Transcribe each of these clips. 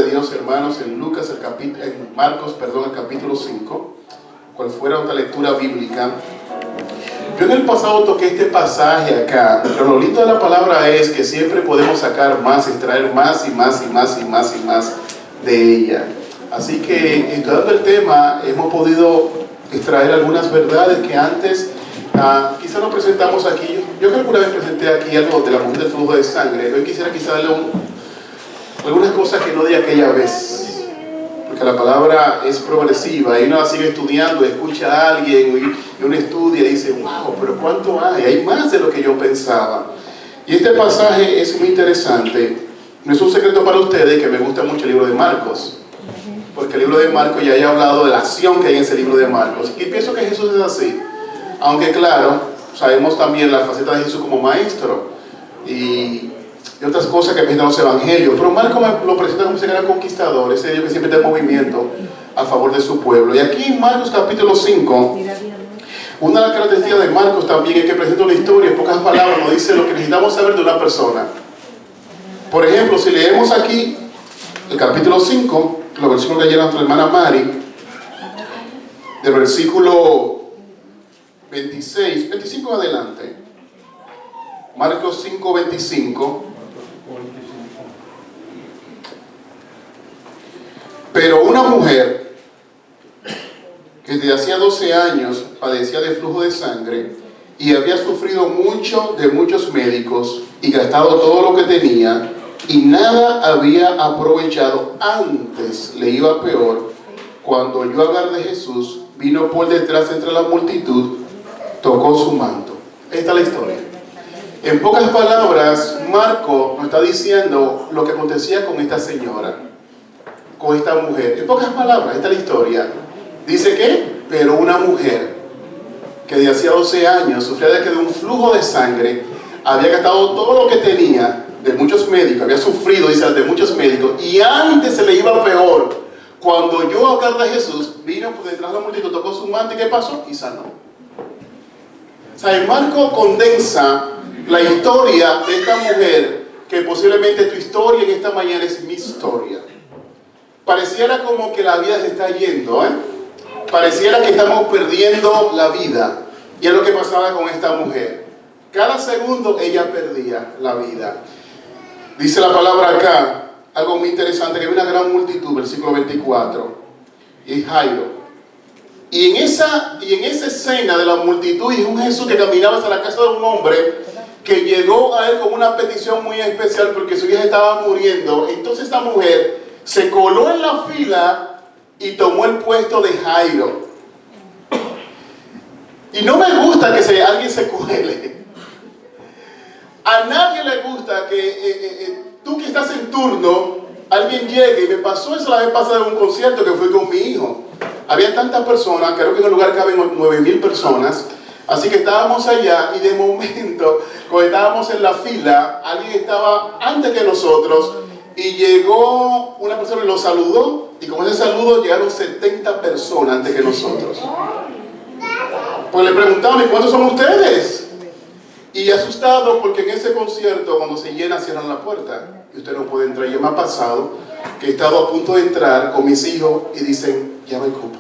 de Dios, hermanos, en Marcos, el capítulo 5, cual fuera otra lectura bíblica. Yo en el pasado toqué este pasaje acá, pero lo lindo de la palabra es que siempre podemos sacar más, extraer más y más y más y más y más de ella. Así que, estudiando el tema, hemos podido extraer algunas verdades que antes quizá no presentamos aquí. Yo creo que alguna vez presenté aquí algo de la mujer del flujo de sangre. Hoy quisiera quizá darle algunas cosas que no di aquella vez, porque la palabra es progresiva y uno la sigue estudiando, escucha a alguien y uno estudia y dice, wow, pero ¿cuánto hay? Hay más de lo que yo pensaba. Y este pasaje es muy interesante. No es un secreto para ustedes que me gusta mucho el libro de Marcos, porque el libro de Marcos ya he hablado de la acción que hay en ese libro de Marcos, y pienso que Jesús es así, aunque claro, sabemos también la faceta de Jesús como maestro y otras cosas que presentan los evangelios, pero Marcos lo presenta como ese gran conquistador, ese Dios que siempre está en movimiento a favor de su pueblo. Y aquí en Marcos capítulo 5, una de las características de Marcos también es que presenta una historia, en pocas palabras nos dice lo que necesitamos saber de una persona. Por ejemplo, si leemos aquí el capítulo 5, los versículos que llega nuestra hermana Mari, del versículo 25 en adelante, Marcos 5, 25. Pero una mujer que desde hacía 12 años padecía de flujo de sangre y había sufrido mucho de muchos médicos y gastado todo lo que tenía y nada había aprovechado, antes le iba peor, cuando oyó hablar de Jesús, vino por detrás entre la multitud, tocó su manto. Esta es la historia. En pocas palabras, Marco nos está diciendo lo que acontecía con esta señora, con esta mujer. En pocas palabras, esta es la historia. Dice que, pero una mujer que de hacía 12 años sufría de un flujo de sangre, había gastado todo lo que tenía, de muchos médicos, había sufrido, dice, de muchos médicos, y antes se le iba peor. Cuando oyó hablar de Jesús, vino por detrás de la multitud, tocó su manto, ¿y qué pasó? Y sanó. O sea, Marco condensa la historia de esta mujer, que posiblemente tu historia en esta mañana es mi historia. Pareciera como que la vida se está yendo, pareciera que estamos perdiendo la vida. Y es lo que pasaba con esta mujer. Cada segundo ella perdía la vida. Dice la palabra acá, algo muy interesante, que hay una gran multitud, versículo 24, y Jairo. Y en esa escena de la multitud, y un Jesús que caminaba hacia la casa de un hombre, que llegó a él con una petición muy especial, porque su hija estaba muriendo. Entonces esta mujer se coló en la fila y tomó el puesto de Jairo. Y no me gusta que alguien se cuele. A nadie le gusta que tú que estás en turno, alguien llegue. Y me pasó eso la vez pasada en un concierto que fui con mi hijo. Había tantas personas, creo que en el lugar caben 9,000 personas. Así que estábamos allá y de momento, cuando estábamos en la fila, alguien estaba antes que nosotros y llegó una persona y lo saludó. Y con ese saludo llegaron 70 personas antes que nosotros. Pues le preguntaban, ¿y cuántos son ustedes? Y asustado porque en ese concierto, cuando se llena, cierran la puerta y usted no puede entrar. Y me ha pasado que he estado a punto de entrar con mis hijos y dicen, ya no hay cupo.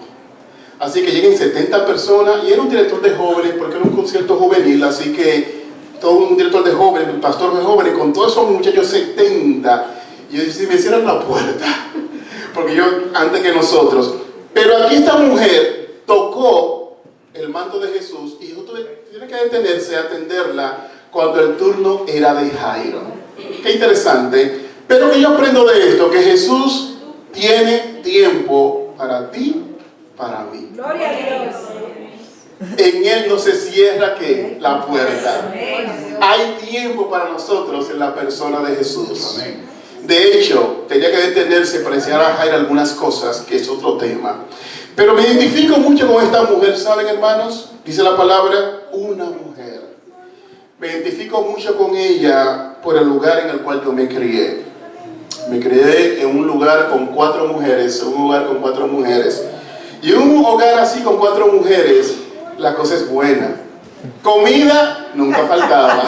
Así que lleguen 70 personas, y era un director de jóvenes, porque era un concierto juvenil, así que todo un director de jóvenes, un pastor de jóvenes, con todos esos muchachos 70, y yo decía, me cierran la puerta, porque yo, antes que nosotros. Pero aquí esta mujer tocó el manto de Jesús, y Jesús tiene que detenerse a atenderla cuando el turno era de Jairo. Qué interesante. Pero que yo aprendo de esto, que Jesús tiene tiempo para ti, para mí. Gloria a Dios. En Él no se cierra ¿qué? La puerta. Hay tiempo para nosotros en la persona de Jesús. De hecho, tenía que detenerse para enseñar a Jairo algunas cosas, que es otro tema. Pero me identifico mucho con esta mujer, ¿saben, hermanos? Dice la palabra, una mujer. Me identifico mucho con ella por el lugar en el cual yo me crié. Me crié en un lugar con 4 mujeres, Y en un hogar así con 4 mujeres, la cosa es buena. Comida nunca faltaba.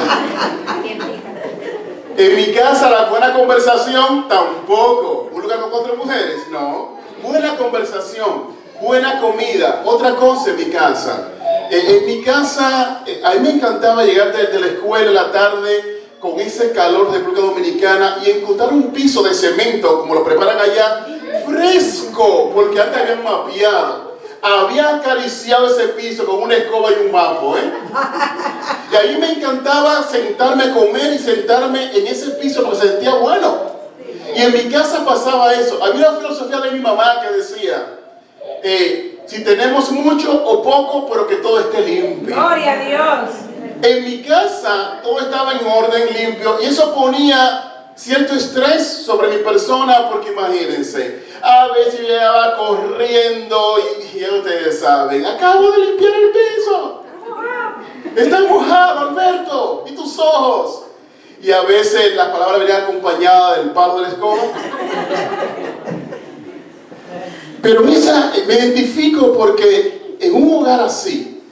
En mi casa la buena conversación tampoco. ¿Un lugar con 4 mujeres? No. Buena conversación, buena comida. Otra cosa en mi casa. En mi casa, a mí me encantaba llegar desde la escuela en la tarde con ese calor de República Dominicana y encontrar un piso de cemento, como lo preparan allá, fresco, porque antes habían mapeado. Había acariciado ese piso con una escoba y un mapo, Y ahí me encantaba sentarme a comer y sentarme en ese piso porque se sentía bueno. Y en mi casa pasaba eso. Había una filosofía de mi mamá que decía, si tenemos mucho o poco, pero que todo esté limpio. Gloria a Dios. En mi casa todo estaba en orden, limpio, y eso ponía cierto estrés sobre mi persona, porque imagínense, a veces yo llegaba corriendo y ya ustedes saben, acabo de limpiar el piso. Está mojado, Alberto, y tus ojos. Y a veces las palabras venían acompañadas del palo de la escoba. Pero me identifico porque en un hogar así,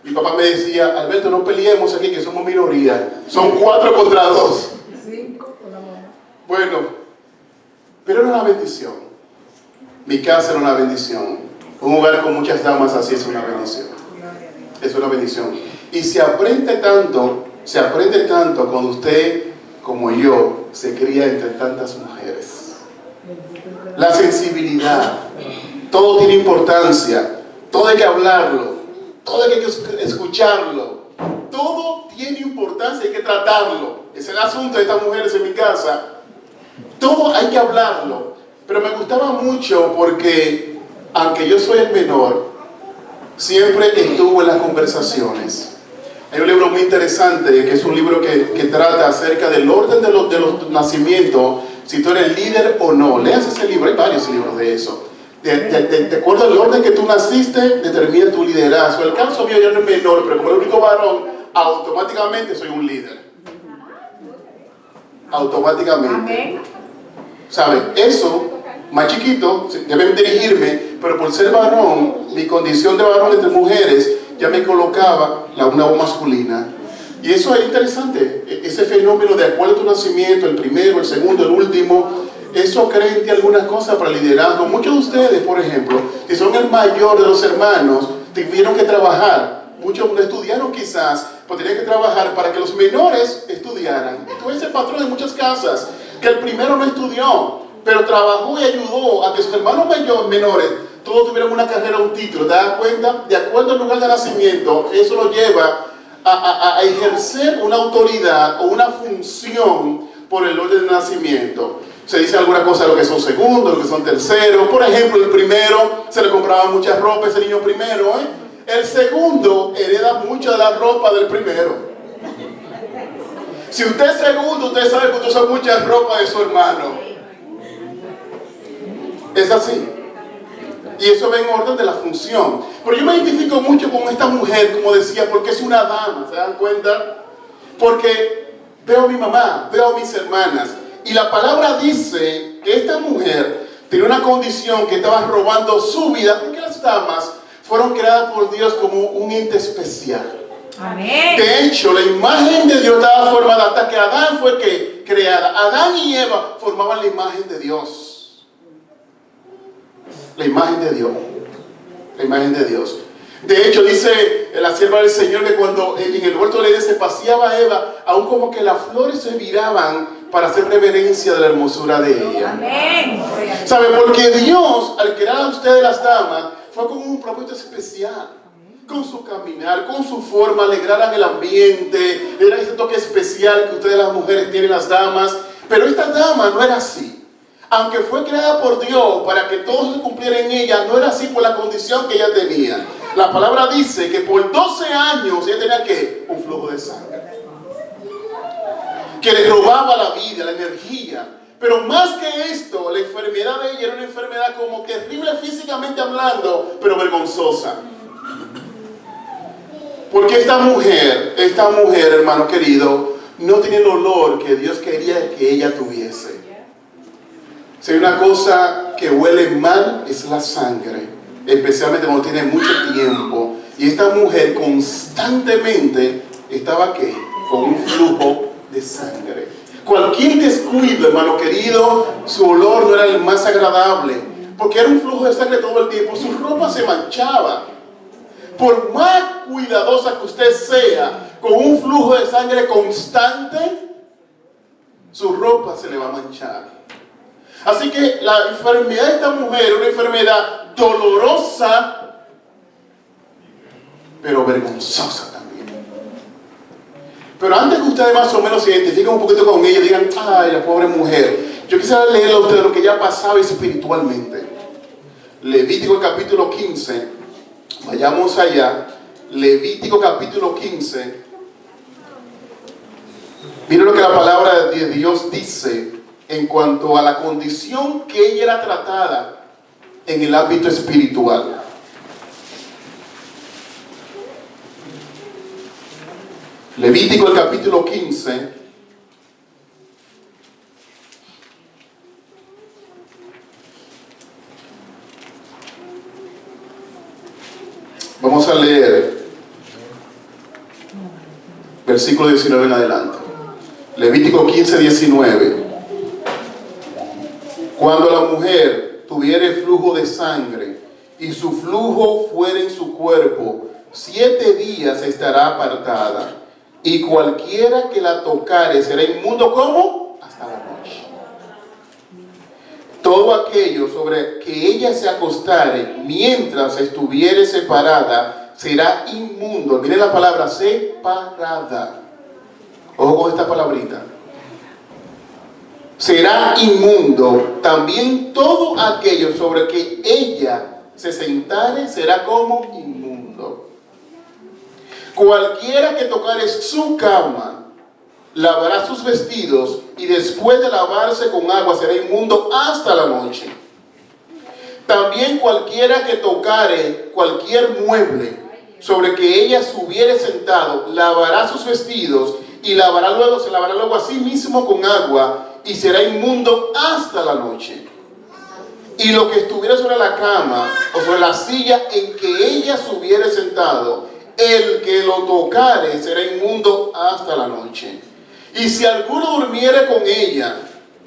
mi papá me decía, Alberto, no peleemos aquí que somos minoría. Son 4 contra 2. 5 con la mamá. Bueno, pero era una bendición. Mi casa era una bendición. Un hogar con muchas damas así es una bendición. Es una bendición. Y se aprende tanto cuando usted, como yo, se cría entre tantas mujeres. La sensibilidad. Todo tiene importancia. Todo hay que hablarlo. Todo hay que escucharlo. Todo tiene importancia, hay que tratarlo. Ese es el asunto de estas mujeres en mi casa. Todo hay que hablarlo. Pero me gustaba mucho porque, aunque yo soy el menor, siempre estuvo en las conversaciones. Hay un libro muy interesante, que es un libro que trata acerca del orden de los nacimientos, si tú eres líder o no. Leas ese libro, hay varios libros de eso. De acuerdo al orden que tú naciste, determina tu liderazgo. El caso mío, yo no es menor, pero como el único varón, automáticamente soy un líder. Automáticamente. Amén. ¿Saben? Eso, más chiquito, deben dirigirme, pero por ser varón, mi condición de varón entre mujeres, ya me colocaba una voz masculina. Y eso es interesante, ese fenómeno de acuerdo a tu nacimiento, el primero, el segundo, el último. Eso crea en ti algunas cosas para el liderazgo. Muchos de ustedes, por ejemplo, que son el mayor de los hermanos, tuvieron que trabajar. Muchos no estudiaron quizás, pero tenían que trabajar para que los menores estudiaran. Y tú ves el patrón en muchas casas, que el primero no estudió, pero trabajó y ayudó a que sus hermanos menores todos tuvieran una carrera, un título. ¿Te das cuenta? De acuerdo al lugar de nacimiento, eso lo lleva a ejercer una autoridad o una función por el orden de nacimiento. Se dice alguna cosa de lo que son segundos, lo que son terceros. Por ejemplo, el primero se le compraba mucha ropa a ese niño primero. El segundo hereda mucha de la ropa del primero. Si usted es segundo, usted sabe que usted usa mucha ropa de su hermano. Es así. Y eso va en orden de la función. Pero yo me identifico mucho con esta mujer, como decía, porque es una dama. ¿Se dan cuenta? Porque veo a mi mamá, veo a mis hermanas. Y la palabra dice que esta mujer tenía una condición que estaba robando su vida, porque las damas fueron creadas por Dios como un ente especial. Amén. De hecho, la imagen de Dios estaba formada hasta que Adán fue creada. Adán y Eva formaban la imagen de Dios. La imagen de Dios. La imagen de Dios. De hecho, dice la sierva del Señor que cuando en el huerto de Edén se paseaba Eva, aún como que las flores se viraban para hacer reverencia de la hermosura de ella. Amén. ¿Sabe? Porque Dios, al crear a ustedes las damas, fue con un propósito especial. Con su caminar, con su forma, alegraran el ambiente, era ese toque especial que ustedes las mujeres tienen, las damas. Pero esta dama no era así. Aunque fue creada por Dios para que todo se cumpliera en ella, no era así por la condición que ella tenía. La palabra dice que por 12 años ella tenía ¿qué? Un flujo de sangre. Que le robaba la vida, la energía. Pero más que esto, la enfermedad de ella era una enfermedad como terrible físicamente hablando, pero vergonzosa. Porque esta mujer, hermano querido, no tenía el olor que Dios quería que ella tuviese. Si hay una cosa que huele mal, es la sangre, especialmente cuando tiene mucho tiempo. Y esta mujer constantemente estaba ¿qué? Con un flujo de sangre. Cualquier descuido, hermano querido, su olor no era el más agradable, porque era un flujo de sangre todo el tiempo. Su ropa se manchaba. Por más cuidadosa que usted sea, con un flujo de sangre constante, su ropa se le va a manchar. Así que la enfermedad de esta mujer es una enfermedad dolorosa, pero vergonzosa también. Pero antes que ustedes más o menos se identifiquen un poquito con ella y digan, ay, la pobre mujer, yo quisiera leerle a ustedes lo que ella pasaba espiritualmente. Levítico capítulo 15, vayamos allá. Levítico capítulo 15. Miren lo que la palabra de Dios dice en cuanto a la condición que ella era tratada en el ámbito espiritual. Levítico el capítulo 15. Vamos a leer versículo 19 en adelante. Levítico 15, 19. Cuando la mujer tuviere flujo de sangre y su flujo fuera en su cuerpo, 7 días estará apartada, y cualquiera que la tocare será inmundo, ¿cómo? Hasta la noche. Todo aquello sobre que ella se acostare mientras estuviere separada será inmundo. Miren la palabra separada. Ojo con esta palabrita. Será inmundo. También todo aquello sobre que ella se sentare será como inmundo. Cualquiera que tocare su cama, lavará sus vestidos, y después de lavarse con agua será inmundo hasta la noche. También cualquiera que tocare cualquier mueble sobre que ella se hubiere sentado, lavará sus vestidos, y se lavará luego a sí mismo con agua, y será inmundo hasta la noche. Y lo que estuviera sobre la cama o sobre la silla en que ella se hubiere sentado, el que lo tocare será inmundo hasta la noche. Y si alguno durmiere con ella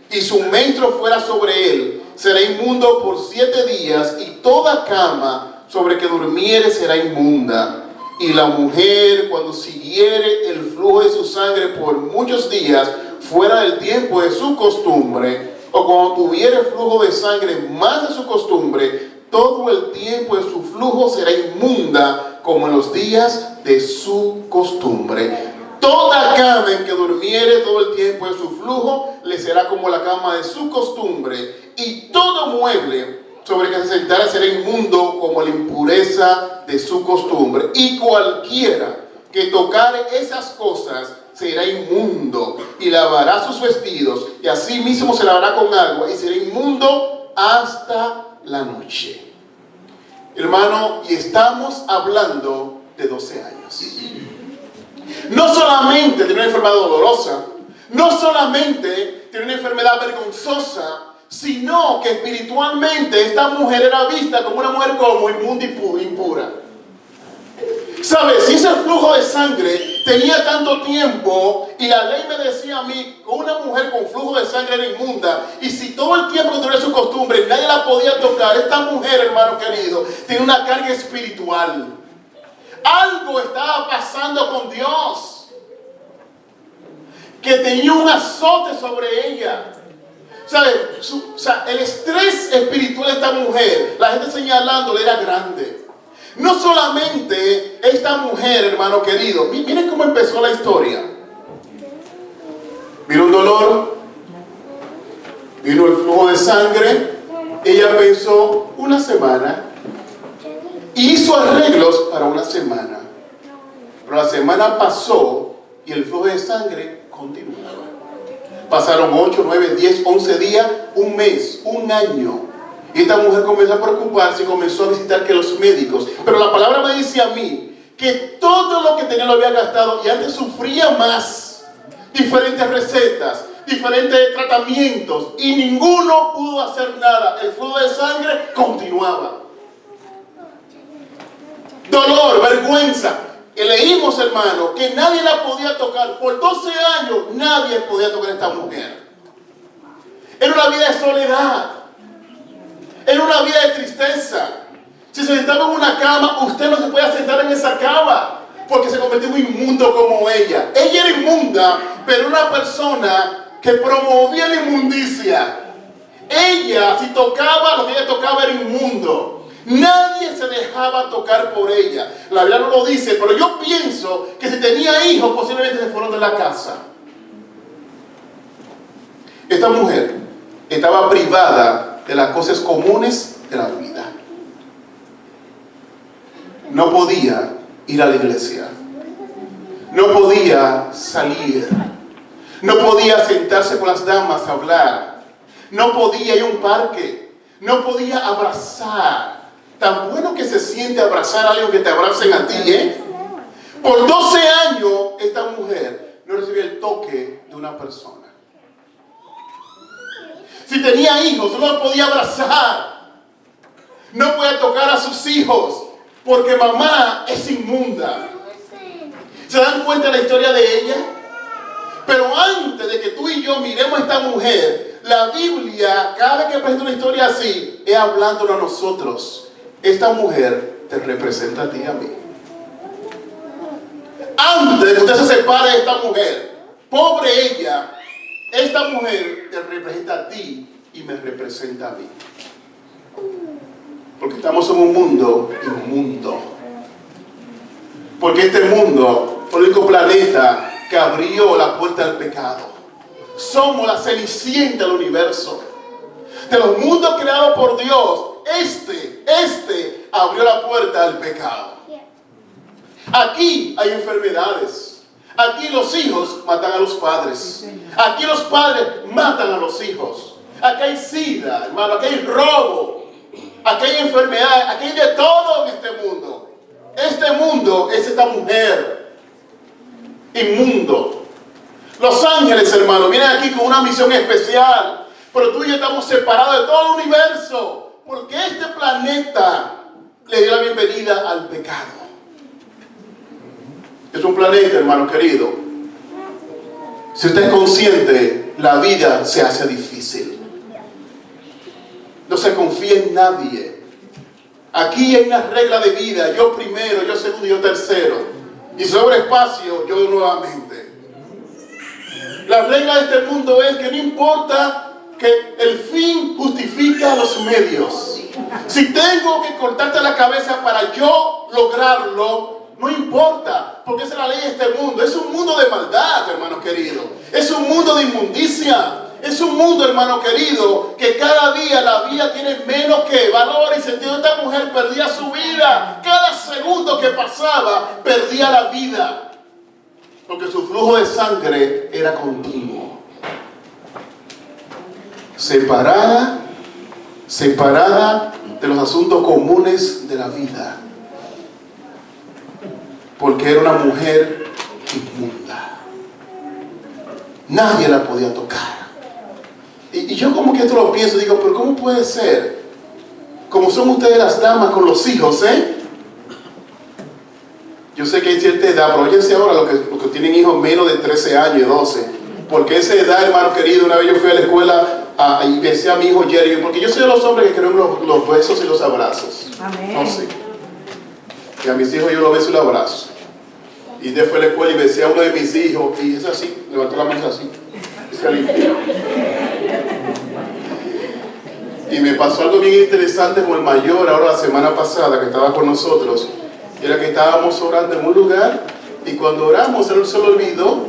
y su menstruo fuera sobre él, será inmundo por 7 días, y toda cama sobre que durmiere será inmunda. Y la mujer, cuando siguiere el flujo de su sangre por muchos días, fuera del tiempo de su costumbre, o cuando tuviere flujo de sangre más de su costumbre, todo el tiempo de su flujo será inmunda, como en los días de su costumbre. Toda cama en que durmiere todo el tiempo de su flujo le será como la cama de su costumbre, y todo mueble sobre que se sentara será inmundo como la impureza de su costumbre. Y cualquiera que tocare esas cosas será inmundo, y lavará sus vestidos, y así mismo se lavará con agua, y será inmundo hasta la noche. Hermano, y estamos hablando de 12 años. No solamente tiene una enfermedad dolorosa, no solamente tiene una enfermedad vergonzosa, sino que espiritualmente esta mujer era vista como una mujer como inmunda y impura. ¿Sabes? Si ese flujo de sangre tenía tanto tiempo, y la ley me decía a mí que una mujer con flujo de sangre era inmunda, y si todo el tiempo que tuviera su costumbre nadie la podía tocar, esta mujer, hermano querido, tiene una carga espiritual. Algo estaba pasando con Dios, que tenía un azote sobre ella. ¿Sabes? El estrés espiritual de esta mujer, la gente señalándole, era grande. No solamente esta mujer, hermano querido, miren cómo empezó la historia. Vino un dolor, vino el flujo de sangre, ella pensó una semana, hizo arreglos para una semana, pero la semana pasó y el flujo de sangre continuaba. Pasaron 8, 9, 10, 11 días, un mes, un año. Y esta mujer comenzó a preocuparse y comenzó a visitar que los médicos. Pero la palabra me dice a mí que todo lo que tenía lo había gastado, y antes sufría más. Diferentes recetas, diferentes tratamientos, y ninguno pudo hacer nada. El flujo de sangre continuaba. Dolor, vergüenza. que leímos, hermano, que nadie la podía tocar. Por 12 años nadie podía tocar a esta mujer. Era una vida de soledad. Era una vida de tristeza. Si se sentaba en una cama, usted no se podía sentar en esa cama, porque se convirtió en inmundo como ella. Ella era inmunda, pero una persona que promovía la inmundicia. Ella, si tocaba, lo que ella tocaba era inmundo. Nadie se dejaba tocar por ella. La Biblia no lo dice, pero yo pienso que si tenía hijos, posiblemente se fueron de la casa. Esta mujer estaba privada de las cosas comunes de la vida. No podía ir a la iglesia. No podía salir. No podía sentarse con las damas a hablar. No podía ir a un parque. No podía abrazar. Tan bueno que se siente abrazar a alguien, que te abracen a ti, ¿eh? Por 12 años esta mujer no recibía el toque de una persona. Si tenía hijos, no los podía abrazar. No podía tocar a sus hijos, porque mamá es inmunda. ¿Se dan cuenta de la historia de ella? Pero antes de que tú y yo miremos a esta mujer, la Biblia, cada vez que presenta una historia así, es hablándolo a nosotros. Esta mujer te representa a ti y a mí. Antes de que usted se separe de esta mujer, pobre ella, esta mujer te representa a ti y me representa a mí. Porque estamos en un mundo inmundo. Porque este mundo fue el único planeta que abrió la puerta al pecado. Somos la cenicienta del universo. De los mundos creados por Dios, este abrió la puerta al pecado. Aquí hay enfermedades. Aquí los hijos matan a los padres. Aquí los padres matan a los hijos. Aquí hay sida, hermano. Aquí hay robo. Aquí hay enfermedad. Aquí hay de todo en este mundo. Este mundo es esta mujer inmundo. Los ángeles, hermano, vienen aquí con una misión especial. Pero tú y yo estamos separados de todo el universo. Porque este planeta le dio la bienvenida al pecado. Es un planeta, hermano querido. Si usted es consciente, la vida se hace difícil. No se confía en nadie. Aquí hay una regla de vida. Yo primero, yo segundo, yo tercero. Y sobre espacio, yo nuevamente. La regla de este mundo es que no importa, que el fin justifica los medios. Si tengo que cortarte la cabeza para yo lograrlo, no importa, porque esa es la ley de este mundo. Es un mundo de maldad, hermano querido. Es un mundo de inmundicia. Es un mundo, hermano querido, que cada día la vida tiene menos que valor y sentido. Esta mujer perdía su vida. Cada segundo que pasaba, perdía la vida. Porque su flujo de sangre era continuo. Separada de los asuntos comunes de la vida. Porque era una mujer inmunda. Nadie la podía tocar. Y yo como que esto lo pienso, digo, pero ¿cómo puede ser? Como son ustedes las damas con los hijos, ¿eh? Yo sé que hay cierta edad, pero óyense ahora los que tienen hijos menos de 13 años y 12. Porque esa edad, hermano querido, una vez yo fui a la escuela y besé a mi hijo Jerry, porque yo soy de los hombres que creen los besos y los abrazos. Amén. No sé. Y a mis hijos yo los beso y los abrazo. Y después fui a la escuela y besé a uno de mis hijos, y es así, levantó la mano así. Y se limpió. Y me pasó algo bien interesante con el mayor, ahora la semana pasada, que estaba con nosotros. Era que estábamos orando en un lugar, y cuando oramos, él se lo olvidó,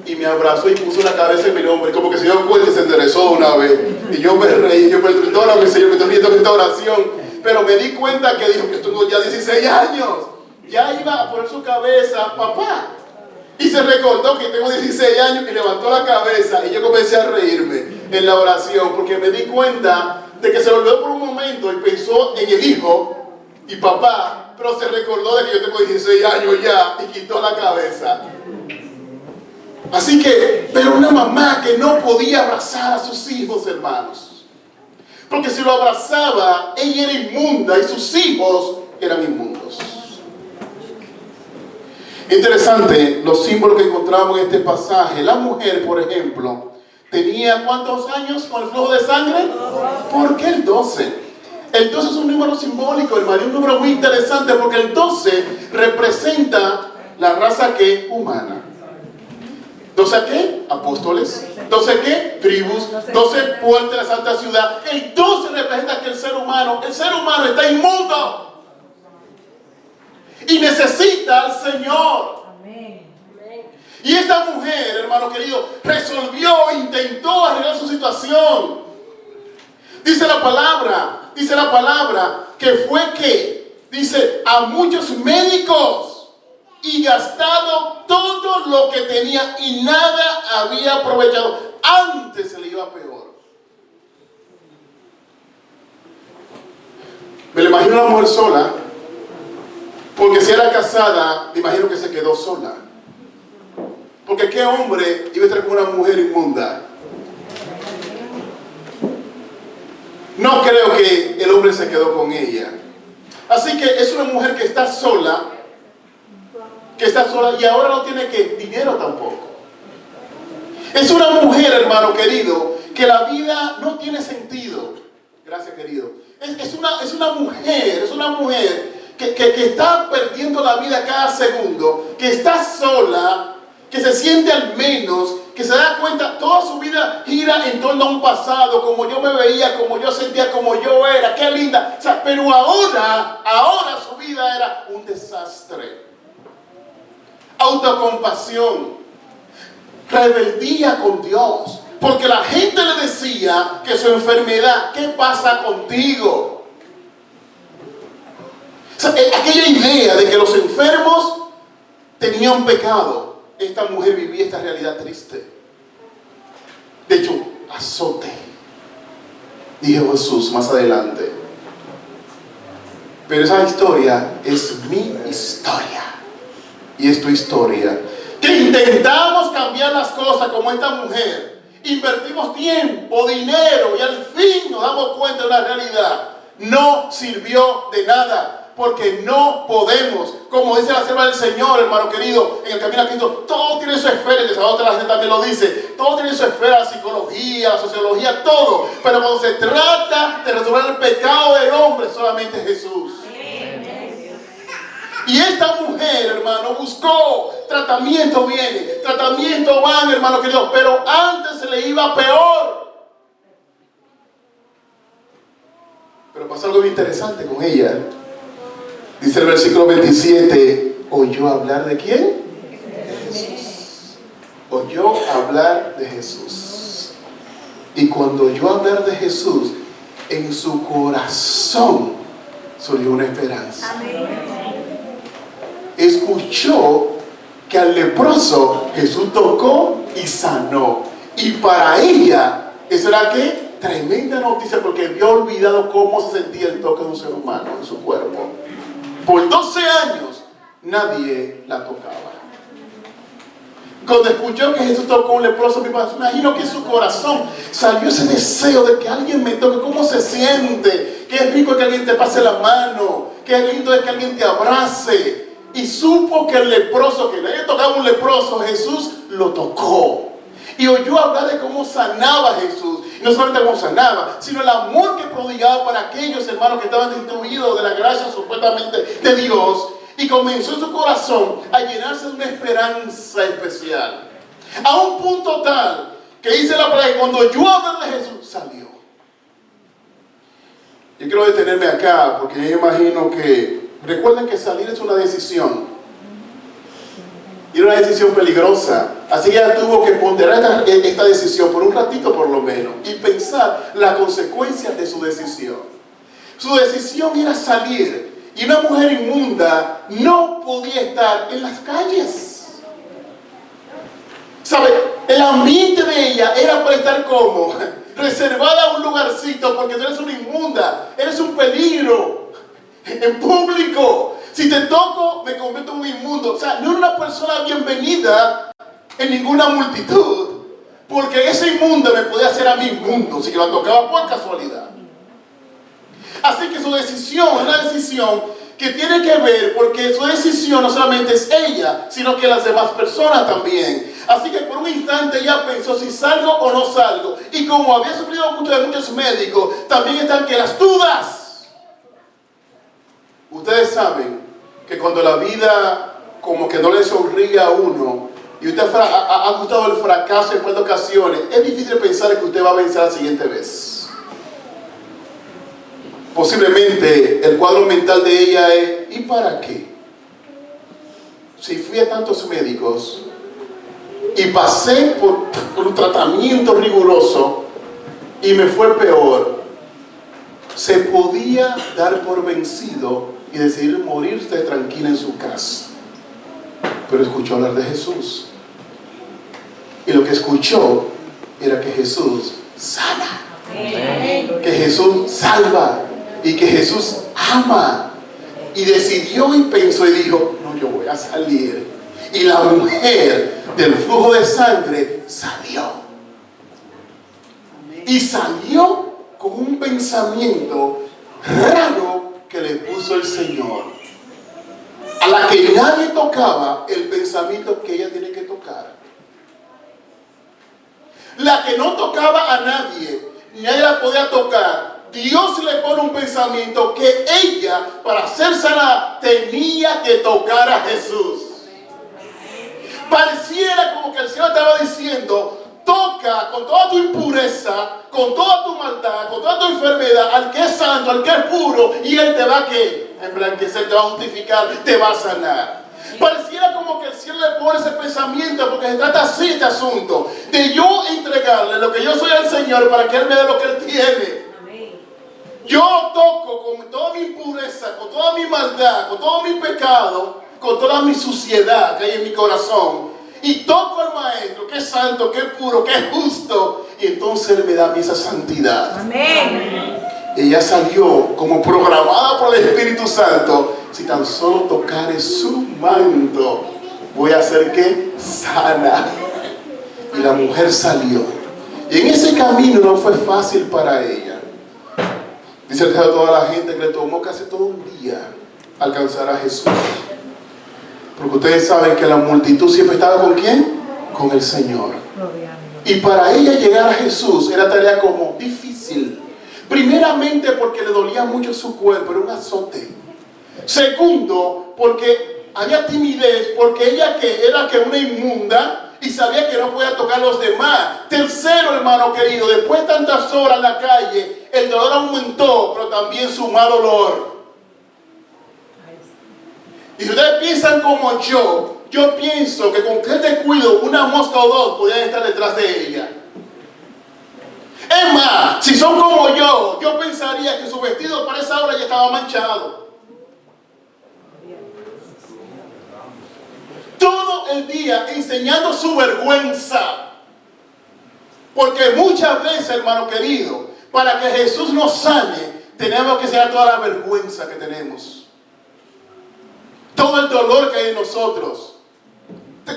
y me abrazó y puso la cabeza en mi hombro, y como que se dio cuenta y se enderezó una vez. Y yo me reí, yo perdóname, Señor, me estoy riendo en esta oración. Pero me di cuenta que dijo que tengo ya 16 años. Ya iba a poner su cabeza, papá. Y se recordó que tengo 16 años y levantó la cabeza. Y yo comencé a reírme en la oración, porque me di cuenta de que se olvidó por un momento y pensó en el hijo y papá, pero se recordó de que yo tengo 16 años ya y quitó la cabeza. Así que, pero una mamá que no podía abrazar a sus hijos, hermanos. Porque si lo abrazaba, ella era inmunda y sus hijos eran inmundos. Interesante los símbolos que encontramos en este pasaje. La mujer, por ejemplo, tenía ¿cuántos años con el flujo de sangre? ¿Por qué el 12? El 12 es un número simbólico, hermano, un número muy interesante porque el 12 representa la raza que humana. 12 qué? Apóstoles. 12 qué? Tribus. 12 puertas de la santa ciudad. El 12 representa que el ser humano está inmundo y necesita al Señor. Amén. Y esta mujer, hermano querido, intentó arreglar su situación. Dice la palabra que fue que, dice, a muchos médicos y gastado todo lo que tenía y nada había aprovechado. Antes se le iba peor. Me lo imagino a una mujer sola, porque si era casada, me imagino que se quedó sola. Porque ¿qué hombre iba a estar con una mujer inmunda? No creo que el hombre se quedó con ella. Así que es una mujer que está sola y ahora no tiene dinero tampoco. Es una mujer, hermano querido, que la vida no tiene sentido. Gracias, querido. Es una mujer que está perdiendo la vida cada segundo, que está sola, que se siente al menos, que se da cuenta, toda su vida gira en torno a un pasado, como yo me veía, como yo sentía, como yo era, qué linda. O sea, pero ahora su vida era un desastre. Autocompasión, rebeldía con Dios, porque la gente le decía que su enfermedad, ¿qué pasa contigo? O sea, aquella idea de que los enfermos tenían pecado. Esta mujer vivía esta realidad triste. De hecho, azote, dijo Jesús más adelante. Pero esa historia es mi historia. Y es tu historia. Que intentamos cambiar las cosas como esta mujer. Invertimos tiempo, dinero y al fin nos damos cuenta de una realidad. No sirvió de nada. Porque no podemos, como dice la sierva del Señor, hermano querido, en el camino a Cristo, todo tiene su esfera, el Salvador de la gente también lo dice, todo tiene su esfera, la psicología, la sociología, todo. Pero cuando se trata de resolver el pecado del hombre, solamente Jesús. Y esta mujer, hermano, buscó tratamiento, van, hermano querido, pero antes se le iba peor. Pero pasó algo muy interesante con ella. Dice el versículo 27, ¿oyó hablar de quién? De Jesús. Oyó hablar de Jesús. Y cuando oyó hablar de Jesús, en su corazón surgió una esperanza. Escuchó que al leproso Jesús tocó y sanó. Y para ella, eso era ¿qué? Tremenda noticia, porque había olvidado cómo se sentía el toque de un ser humano en su cuerpo. Por 12 años nadie la tocaba. Cuando escuchó que Jesús tocó a un leproso, me imagino que en su corazón salió ese deseo de que alguien me toque. ¿Cómo se siente? Qué rico es que alguien te pase la mano. Qué lindo es que alguien te abrace. Y supo que el leproso, que nadie tocaba a un leproso, Jesús lo tocó. Y oyó hablar de cómo sanaba Jesús. Y no solamente cómo sanaba, sino el amor que prodigaba para aquellos hermanos que estaban destituidos de la gracia supuestamente de Dios. Y comenzó en su corazón a llenarse de una esperanza especial. A un punto tal que dice la palabra que cuando oyó hablar de Jesús, salió. Yo quiero detenerme acá porque yo imagino que, recuerden que salir es una decisión. Y era una decisión peligrosa. Así que ella tuvo que ponderar esta decisión por un ratito por lo menos y pensar las consecuencias de su decisión. Su decisión era salir. Y una mujer inmunda no podía estar en las calles. ¿Sabe? El ambiente de ella era para estar como reservada a un lugarcito, porque tú eres una inmunda, eres un peligro en público. Si te toco, me convierto en un inmundo. O sea, no era una persona bienvenida en ninguna multitud, porque esa inmunda me podía hacer a mí inmundo si yo la tocaba por casualidad. Así que su decisión, una decisión que tiene que ver porque su decisión no solamente es ella, sino que las demás personas también. Así que por un instante ella pensó si salgo o no salgo. Y como había sufrido mucho de muchos médicos, también están que las dudas. Ustedes saben que cuando la vida como que no le sonríe a uno, y usted ha gustado el fracaso en cuantas ocasiones, es difícil pensar que usted va a vencer la siguiente vez. Posiblemente el cuadro mental de ella es, ¿y para qué? Si fui a tantos médicos y pasé por un tratamiento riguroso y me fue peor, se podía dar por vencido y decidir morirse tranquila en su casa. Pero escuchó hablar de Jesús. Y lo que escuchó era que Jesús sana, que Jesús salva y que Jesús ama. Y decidió y pensó y dijo, no, yo voy a salir. Y la mujer del flujo de sangre salió. Y salió con un pensamiento raro que le puso el Señor, a la que nadie tocaba el pensamiento que ella tiene que tocar. La que no tocaba a nadie, ni nadie la podía tocar. Dios le pone un pensamiento que ella, para ser sana, tenía que tocar a Jesús. Pareciera como que el Señor estaba diciendo, toca con toda tu impureza, con toda tu maldad, con toda tu enfermedad, al que es santo, al que es puro, y Él te va a emblanquecer, te va a justificar, te va a sanar. Pareciera como que el cielo le pone ese pensamiento, porque se trata así este asunto, de yo entregarle lo que yo soy al Señor para que Él me dé lo que Él tiene. Yo toco con toda mi impureza, con toda mi maldad, con todo mi pecado, con toda mi suciedad que hay en mi corazón, y toco al Maestro, que es santo, que es puro, que es justo, y entonces Él me da a mí esa santidad. Amén. Ella salió como programada por el Espíritu Santo. Si tan solo tocare su manto, voy a hacer que sana. Y la mujer salió. Y en ese camino no fue fácil para ella. Dice el Señor a toda la gente que le tomó casi todo un día alcanzar a Jesús. Porque ustedes saben que la multitud siempre estaba ¿con quién? Con el Señor. Y para ella llegar a Jesús era tarea como difícil. Primeramente porque le dolía mucho su cuerpo, era un azote. Segundo, porque había timidez, porque ella que era que una inmunda y sabía que no podía tocar a los demás. Tercero, hermano querido, después de tantas horas en la calle, el dolor aumentó, pero también su mal olor. Y si ustedes piensan como yo pienso que con qué descuido una mosca o dos podían estar detrás de ella. Es más, si son como yo pensaría que su vestido para esa hora ya estaba manchado. Todo el día enseñando su vergüenza. Porque muchas veces, hermano querido, para que Jesús nos sane, tenemos que enseñar toda la vergüenza que tenemos. Todo el dolor que hay en nosotros.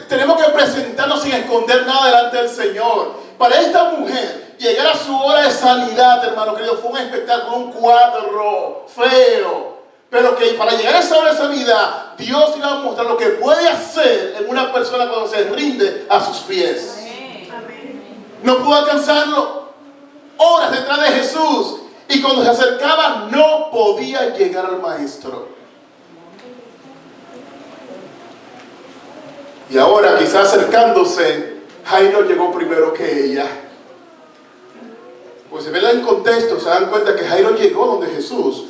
Tenemos que presentarnos sin esconder nada delante del Señor. Para esta mujer, llegar a su hora de sanidad, hermano querido, fue un espectáculo, un cuadro feo. Pero que para llegar a esa hora de sanidad, Dios iba a mostrar lo que puede hacer en una persona cuando se rinde a sus pies. No pudo alcanzarlo. Horas detrás de Jesús. Y cuando se acercaba, no podía llegar al Maestro. Y ahora, quizás acercándose, Jairo llegó primero que ella. Pues si ven en contexto, se dan cuenta que Jairo llegó donde Jesús.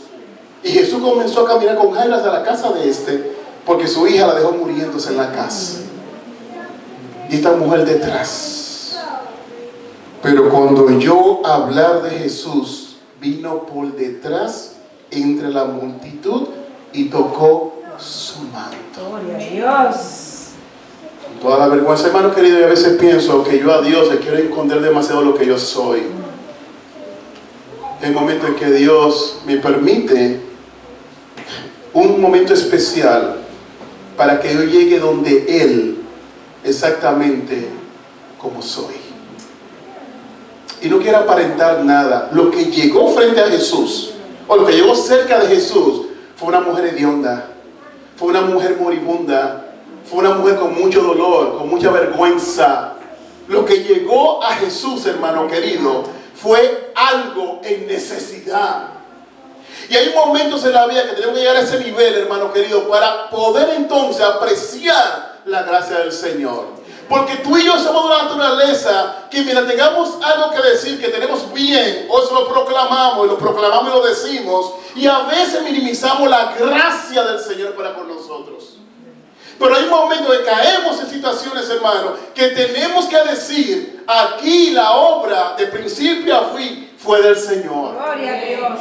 Y Jesús comenzó a caminar con Jairo hasta la casa de porque su hija la dejó muriéndose en la casa. Y esta mujer detrás. Pero cuando oyó hablar de Jesús, vino por detrás entre la multitud y tocó su manto. Gloria a Dios. Toda la vergüenza, hermano querido, y a veces pienso que yo a Dios le quiero esconder demasiado lo que yo soy. El momento en que Dios me permite un momento especial para que yo llegue donde Él, exactamente como soy. Y no quiero aparentar nada. Lo que llegó frente a Jesús, o lo que llegó cerca de Jesús, Fue una mujer hedionda, fue una mujer moribunda, fue una mujer con mucho dolor, con mucha vergüenza. Lo que llegó a Jesús, hermano querido, fue algo en necesidad. Y hay momentos en la vida que tenemos que llegar a ese nivel, hermano querido, para poder entonces apreciar la gracia del Señor. Porque tú y yo somos de una naturaleza que mientras tengamos algo que decir, que tenemos bien, o eso lo proclamamos y lo decimos, y a veces minimizamos la gracia del Señor para con nosotros. Pero hay momentos que caemos en situaciones, hermano, que tenemos que decir, aquí la obra de principio a fin fue del Señor. Gloria a Dios.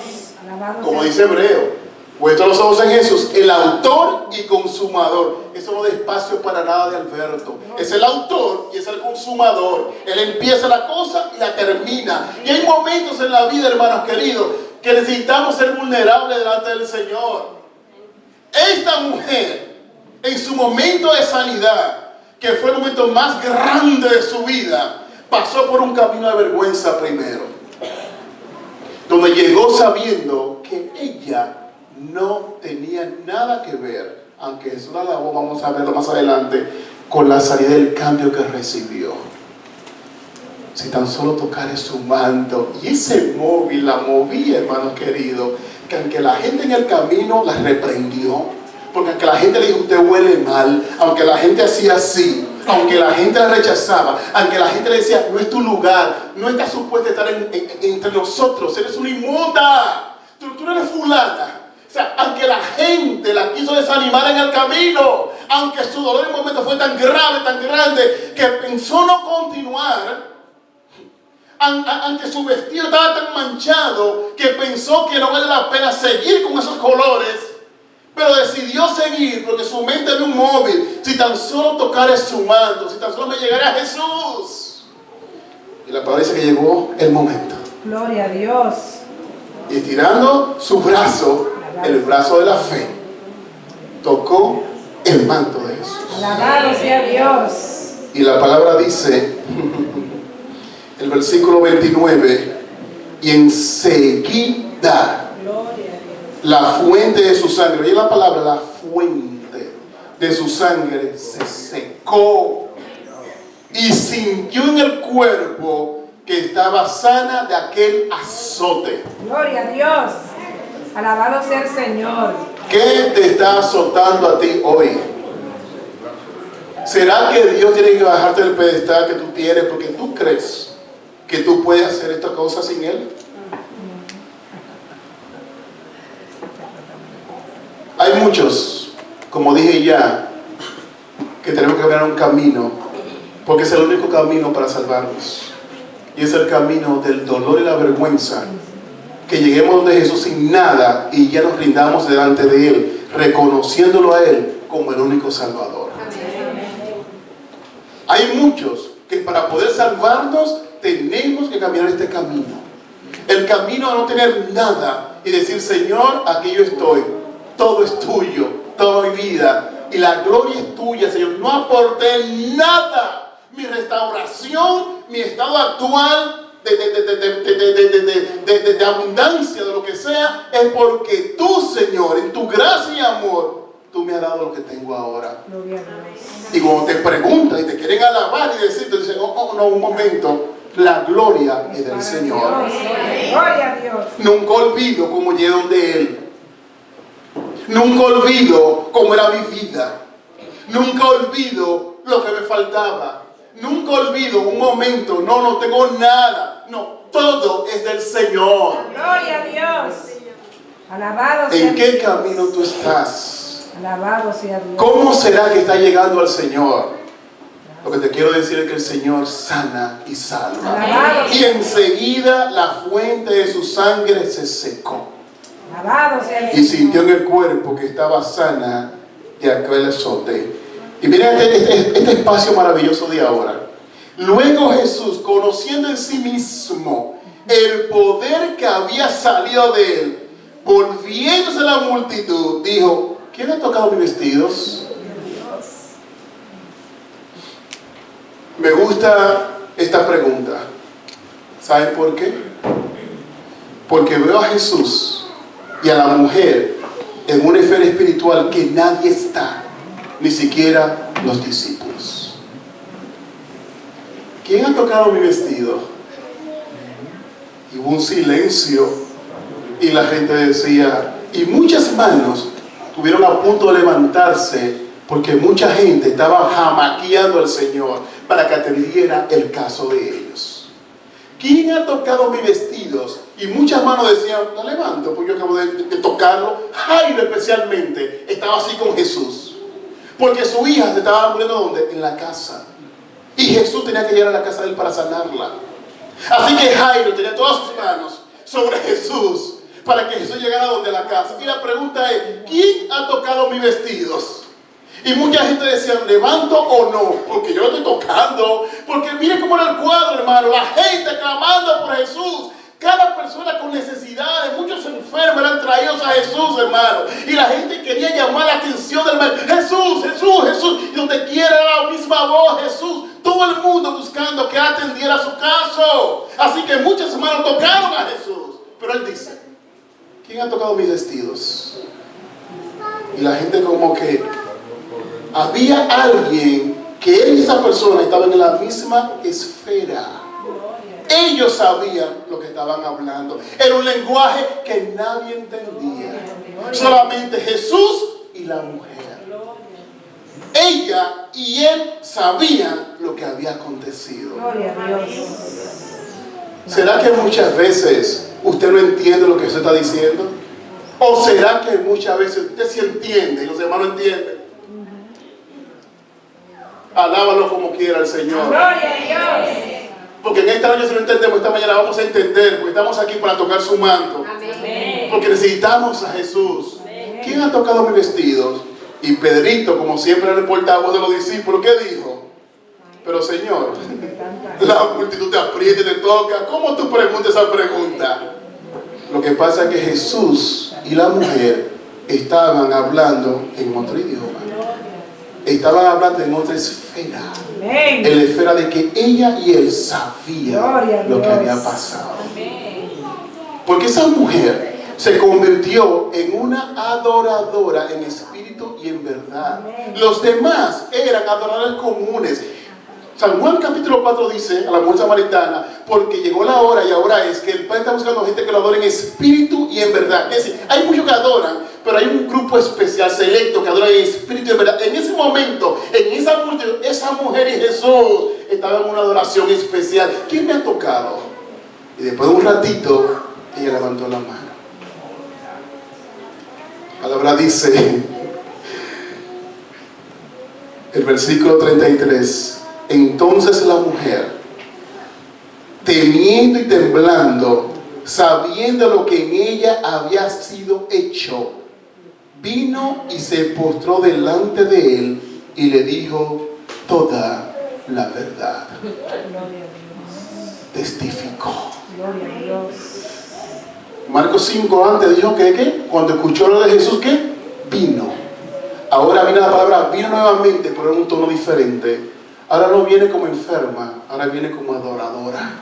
Como dice Hebreo, puesto los ojos en Jesús, el autor y consumador. Eso no da espacio para nada de Alberto. Es el autor y es el consumador. Él empieza la cosa y la termina. Y hay momentos en la vida, hermanos queridos, que necesitamos ser vulnerables delante del Señor. Esta mujer, en su momento de sanidad, que fue el momento más grande de su vida, pasó por un camino de vergüenza primero, donde llegó sabiendo que ella no tenía nada que ver, aunque Jesús la alabó, vamos a verlo más adelante, con la salida del cambio que recibió. Si tan solo tocara su manto, y ese móvil la movía, hermanos queridos, que aunque la gente en el camino la reprendió, porque aunque la gente le dijo, usted huele mal, aunque la gente hacía así, aunque la gente la rechazaba, aunque la gente le decía, no es tu lugar, no estás supuesto a estar entre nosotros, eres una inmunda, tú no eres fulana. O sea, aunque la gente la quiso desanimar en el camino, aunque su dolor en el momento fue tan grande, que pensó no continuar, aunque su vestido estaba tan manchado, que pensó que no vale la pena seguir con esos colores, pero decidió seguir porque su mente vio un móvil. Si tan solo tocara su manto, si tan solo me llegara a Jesús. Y la palabra dice que llegó el momento. Gloria a Dios. Y estirando su brazo, el brazo de la fe, tocó el manto de Jesús. Alabado sea Dios. Y la palabra dice, el versículo 29, y enseguida la fuente de su sangre, oye la palabra, la fuente de su sangre se secó y sintió en el cuerpo que estaba sana de aquel azote. Gloria a Dios. Alabado sea el Señor. ¿Qué te está azotando a ti hoy? ¿Será que Dios tiene que bajarte del pedestal que tú tienes porque tú crees que tú puedes hacer esta cosa sin Él? Hay muchos, como dije ya, que tenemos que caminar un camino, porque es el único camino para salvarnos. Y es el camino del dolor y la vergüenza. Que lleguemos donde Jesús sin nada y ya nos rindamos delante de Él, reconociéndolo a Él como el único Salvador. Hay muchos que para poder salvarnos tenemos que caminar este camino. El camino a no tener nada y decir, Señor, aquí yo estoy. Todo es tuyo, toda mi vida. Y la gloria es tuya, Señor. No aporté nada. Mi restauración, mi estado actual de abundancia, de lo que sea, es porque tú, Señor, en tu gracia y amor, tú me has dado lo que tengo ahora. Gloria a Dios. Y cuando te preguntan y te quieren alabar y decirte, dicen, no, un momento, la gloria es del Señor. Gloria a Dios. Nunca olvido cómo llegué donde Él. Nunca olvido cómo era mi vida. Nunca olvido lo que me faltaba. Nunca olvido un momento, no tengo nada. No, todo es del Señor. Gloria a Dios. Alabado sea ¿En qué Dios. camino tú estás? Alabado sea Dios. ¿Cómo será que estás llegando al Señor? Lo que te quiero decir es que el Señor sana y salva. Alabado Y sea enseguida la fuente de su sangre se secó. Alabado sea el Y Señor. sintió en el cuerpo que estaba sana de aquel azote. Y mira este espacio maravilloso de ahora. Luego Jesús, conociendo en sí mismo el poder que había salido de Él, volviéndose a la multitud, dijo, ¿quién ha tocado mis vestidos? Me gusta esta pregunta. ¿Saben por qué? Porque veo a Jesús y a la mujer en una esfera espiritual que nadie está, ni siquiera los discípulos. ¿Quién ha tocado mi vestido? Y hubo un silencio y la gente decía, y muchas manos estuvieron a punto de levantarse porque mucha gente estaba jamaqueando al Señor para que atendiera el caso de ellos. ¿Quién ha tocado mis vestidos? Y muchas manos decían, no levanto, porque yo acabo de tocarlo. Jairo especialmente estaba así con Jesús, porque su hija se estaba muriendo, ¿dónde? En la casa. Y Jesús tenía que llegar a la casa de él para sanarla. Así que Jairo tenía todas sus manos sobre Jesús para que Jesús llegara donde la casa. Y la pregunta es, ¿quién ha tocado mis vestidos? Y mucha gente decía, ¿levanto o no? Porque yo lo estoy tocando. Porque mire cómo era el cuadro, hermano. La gente clamando por Jesús. Cada persona con necesidades, muchos enfermos eran traídos a Jesús, hermano. Y la gente quería llamar la atención del hermano. Jesús, Jesús, Jesús. Y donde quiera era la misma voz, Jesús. Todo el mundo buscando que atendiera su caso. Así que muchos hermanos tocaron a Jesús. Pero él dice, ¿quién ha tocado mis vestidos? Y la gente como que había alguien que él y esa persona estaban en la misma esfera. Ellos sabían lo que estaban hablando. Era un lenguaje que nadie entendía. Solamente Jesús y la mujer. Ella y él sabían lo que había acontecido. ¿Será que muchas veces usted no entiende lo que usted está diciendo? ¿O será que muchas veces usted sí entiende y los demás no entienden? Alábalo como quiera el Señor. Gloria a Dios. Porque en esta noche, si no entendemos, esta mañana vamos a entender, porque estamos aquí para tocar su manto. Amén. Porque necesitamos a Jesús. ¿Quién ha tocado mis vestidos? Y Pedrito, como siempre era el portavoz de los discípulos, ¿qué dijo? Pero Señor, la multitud te aprieta y te toca. ¿Cómo tú preguntas esa pregunta? Lo que pasa es que Jesús y la mujer estaban hablando en otro idioma. Estaban hablando en otra esfera. Amén. En la esfera de que ella y él sabían lo que había pasado. Porque esa mujer se convirtió en una adoradora en espíritu y en verdad. Los demás eran adoradores comunes. San Juan capítulo 4 dice a la mujer samaritana, porque llegó la hora y ahora es que el Padre está buscando gente que lo adore en espíritu y en verdad. Es decir, hay muchos que adoran, pero hay un grupo especial, selecto, que adora en espíritu y en verdad. En ese momento, en esa multitud, esa mujer y Jesús estaban en una adoración especial. ¿Quién me ha tocado? Y después de un ratito, ella levantó la mano. La palabra dice, el versículo 33, entonces la mujer, temiendo y temblando, sabiendo lo que en ella había sido hecho, vino y se postró delante de él y le dijo toda la verdad. Testificó. Gloria a Dios. Marcos 5 antes dijo que ¿qué? Cuando escuchó lo de Jesús, ¿qué? Vino. Ahora viene la palabra vino nuevamente, pero en un tono diferente. Ahora no viene como enferma, ahora viene como adoradora.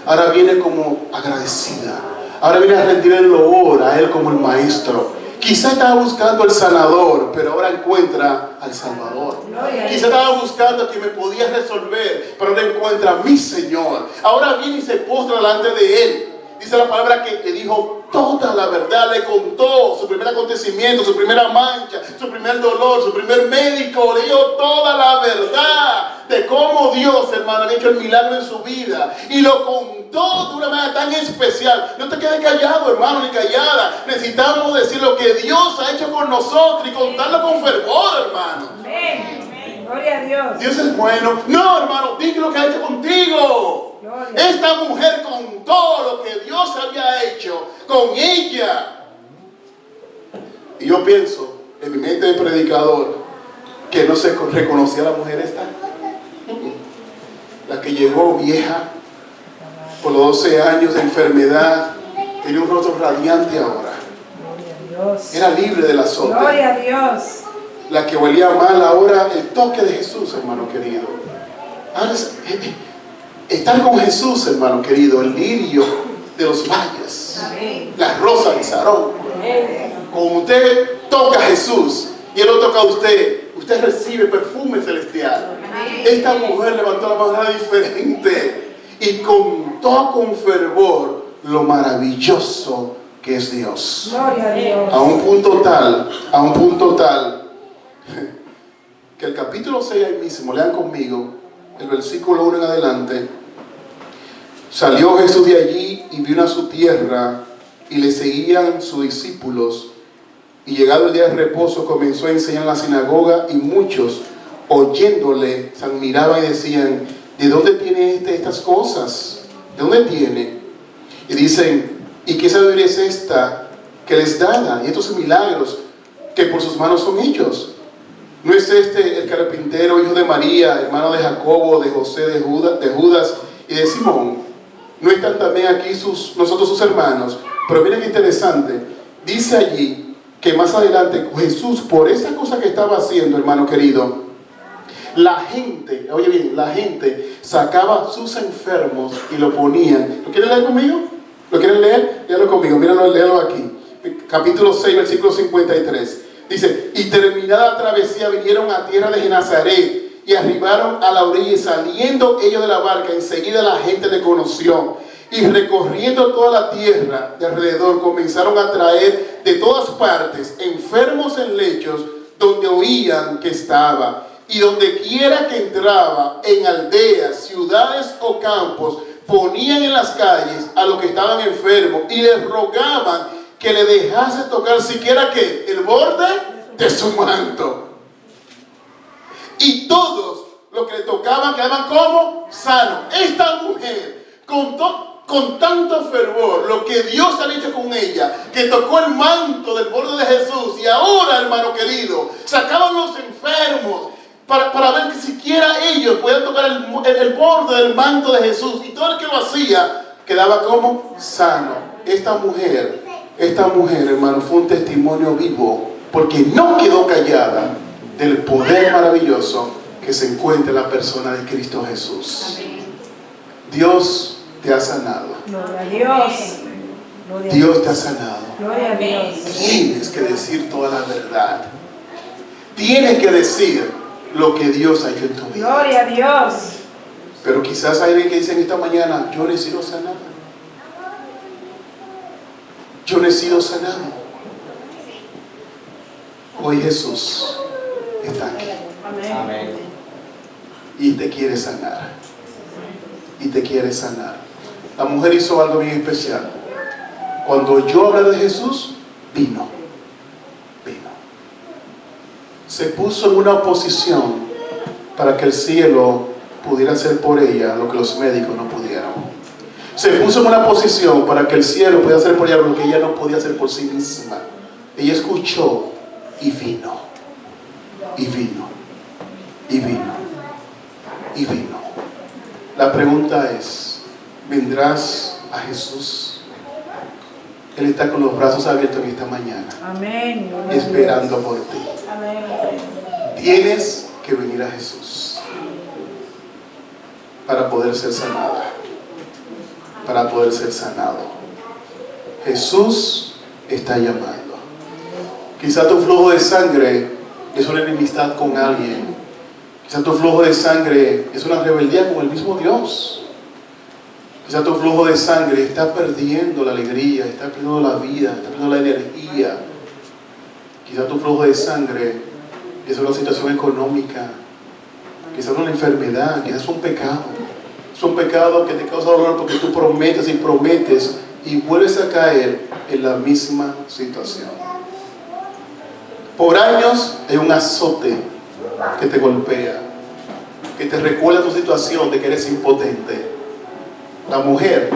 Ahora viene como agradecida. Ahora viene a rendir el loor a él como el maestro. Quizá estaba buscando al sanador, pero ahora encuentra al Salvador. Quizá estaba buscando a quien me podía resolver, pero ahora encuentra a mi Señor. Ahora viene y se postra delante de él. Dice la palabra que le dijo toda la verdad, le contó su primer acontecimiento, su primera mancha, su primer dolor, su primer médico, le dijo toda la verdad de cómo Dios, hermano, había hecho el milagro en su vida y lo contó de una manera tan especial. No te quedes callado, hermano, ni callada. Necesitamos decir lo que Dios ha hecho con nosotros y contarlo con fervor, hermano. Amén. Gloria a Dios. Dios es bueno. No, hermano, di lo que ha hecho contigo. Gloria. Esta mujer contó lo que Dios había hecho con ella. Y yo pienso, en mi mente de predicador, que no se reconocía a la mujer esta. La que llegó vieja, por los 12 años de enfermedad, tenía un rostro radiante ahora. Gloria a Dios. Era libre del azote. Gloria a Dios. La que olía mal ahora, el toque de Jesús, hermano querido. Ahora estar con Jesús, hermano querido, el lirio de los valles, Amén. la rosa de Sarón. Cuando usted toca a Jesús y Él lo toca a usted, usted recibe perfume celestial. Esta mujer levantó la mano diferente y contó con fervor lo maravilloso que es Dios. Gloria a Dios. A un punto tal, que el capítulo 6 ahí mismo, lean conmigo, el versículo 1 en adelante. Salió Jesús de allí y vino a su tierra, y le seguían sus discípulos. Y llegado el día de reposo, comenzó a enseñar en la sinagoga, y muchos, oyéndole, se admiraban y decían: ¿de dónde tiene estas cosas? ¿De dónde tiene? Y dicen: ¿y qué sabiduría es esta que les da? Y estos milagros que por sus manos son hechos. ¿No es este el carpintero, hijo de María, hermano de Jacobo, de José, de Judas y de Simón? ¿No están también aquí nosotros sus hermanos? Pero miren qué interesante. Dice allí que más adelante Jesús, por esa cosa que estaba haciendo, hermano querido, la gente, oye bien, la gente sacaba sus enfermos y lo ponían. ¿Lo quieren leer conmigo? ¿Lo quieren leer? Léalo conmigo, mírenlo, léalo aquí. Capítulo 6, versículo 53. Dice: y terminada la travesía vinieron a tierra de Genezaret y arribaron a la orilla, y saliendo ellos de la barca, enseguida la gente le conoció. Y recorriendo toda la tierra de alrededor, comenzaron a traer de todas partes enfermos en lechos donde oían que estaba. Y donde quiera que entraba, en aldeas, ciudades o campos, ponían en las calles a los que estaban enfermos y les rogaban que le dejase tocar siquiera que el borde de su manto. Y todos los que le tocaban quedaban como sanos. Esta mujer con tanto fervor lo que Dios ha hecho con ella, que tocó el manto del borde de Jesús, y ahora, hermano querido, sacaban los enfermos para ver que siquiera ellos podían tocar el borde del manto de Jesús, y todo el que lo hacía quedaba como sano. Esta mujer, hermano, fue un testimonio vivo, porque no quedó callada del poder maravilloso que se encuentra en la persona de Cristo Jesús. Dios te ha sanado. Gloria a Dios. Gloria a Dios te ha sanado. Gloria a Dios. Tienes que decir toda la verdad. Tienes que decir lo que Dios ha hecho en tu vida. Gloria a Dios. Pero quizás hay alguien que dice en esta mañana: yo no he sido sanado. Yo no he sido sanado. Hoy Jesús está aquí. Amén. Y te quiere sanar. Y te quiere sanar. La mujer hizo algo bien especial. Cuando yo hablé de Jesús, vino. Se puso en una posición para que el cielo pudiera hacer por ella lo que los médicos no pudieron. Se puso en una posición para que el cielo pudiera hacer por ella lo que ella no podía hacer por sí misma. Ella escuchó y vino. Y vino. Y vino. Y vino. La pregunta es: ¿vendrás a Jesús? Él está con los brazos abiertos en esta mañana. Amén. Esperando por ti. Amén. Tienes que venir a Jesús para poder ser sanada, para poder ser sanado. Jesús está llamando. Quizá tu flujo de sangre es una enemistad con alguien. Quizá tu flujo de sangre es una rebeldía con el mismo Dios. Quizá tu flujo de sangre está perdiendo la alegría, está perdiendo la vida, está perdiendo la energía. Quizá tu flujo de sangre es una situación económica, quizá una enfermedad, quizás es un pecado. Es un pecado que te causa dolor porque tú prometes y prometes y vuelves a caer en la misma situación. Por años hay un azote que te golpea, que te recuerda tu situación de que eres impotente. La mujer